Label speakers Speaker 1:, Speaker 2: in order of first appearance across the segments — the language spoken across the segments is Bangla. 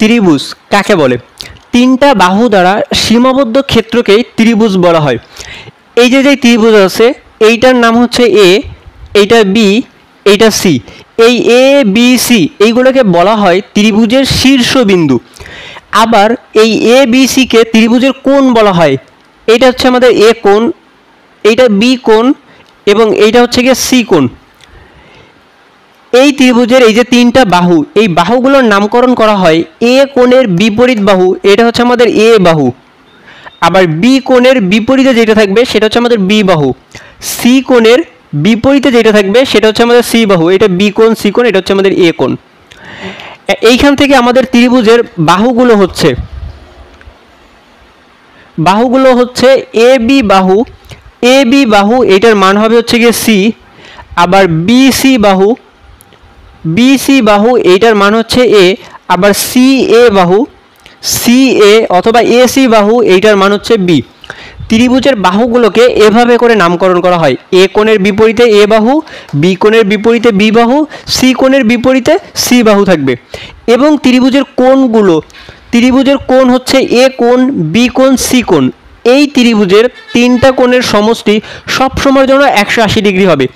Speaker 1: ত্রিভুজ কাকে বলে? তিনটা বাহু দ্বারা সীমাবদ্ধ ক্ষেত্রকেই ত্রিভুজ বলা হয়। এই যে ত্রিভুজ আছে এইটার নাম হচ্ছে এ, এইটা বি, এইটা সি। এই এ বি সি এইগুলোকে বলা হয় ত্রিভুজের শীর্ষবিন্দু। আবার এই এ বি সিকে ত্রিভুজের কোণ বলা হয়। এইটা হচ্ছে আমাদের এ কোণ, এইটা বি কোণ এবং এইটা হচ্ছে গিয়ে সি কোণ। এই ত্রিভুজের এই যে তিনটা বাহু, এই বাহুগুলোর নামকরণ করা হয় এ কোণের বিপরীত বাহু, এটা হচ্ছে আমাদের এ বাহু। আবার বি কোণের বিপরীতে যেটা থাকবে সেটা হচ্ছে আমাদের বি বাহু। সি কোণের বিপরীতে যেটা থাকবে সেটা হচ্ছে আমাদের সি বাহু। এটা বি কোণ, সি কোণ, এটা হচ্ছে আমাদের এ কোণ। এইখান থেকে আমাদের ত্রিভুজের বাহুগুলো হচ্ছে এ বি বাহু। এ বি বাহু এটার মান হবে হচ্ছে গিয়ে সি। আবার বি সি বাহু এইটার মান হচ্ছে এ। আবার সি এ বাহু, সি এ অথবা এ সি বাহু এইটার মান হচ্ছে বি। ত্রিভুজের বাহুগুলোকে এভাবে করে নামকরণ করা হয়। এ কোণের বিপরীতে এ বাহু, বি কোণের বিপরীতে বি বাহু, সি কোণের বিপরীতে সি বাহু থাকবে। এবং ত্রিভুজের কোণ হচ্ছে এ কোণ, বি কোণ, সি কোণ। এই ত্রিভুজের তিনটা কোণের সমষ্টি সবসময়ের জন্য 180 ডিগ্রি হবে।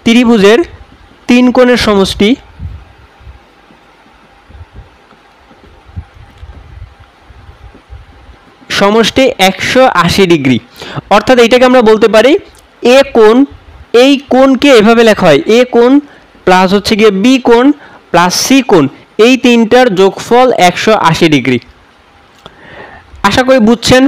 Speaker 1: ত্রিভুজের তিন কোণের সমষ্টি সমষ্টি 180 ডিগ্রি। অর্থাৎ এইটাকে আমরা বলতে পারি এ কোণ। এই কোণকে এভাবে লেখা হয় এ কোণ প্লাস হচ্ছে গিয়ে বি কোণ প্লাস সি কোণ, এই তিনটার যোগফল 180 ডিগ্রি। আশা করি বুঝছেন।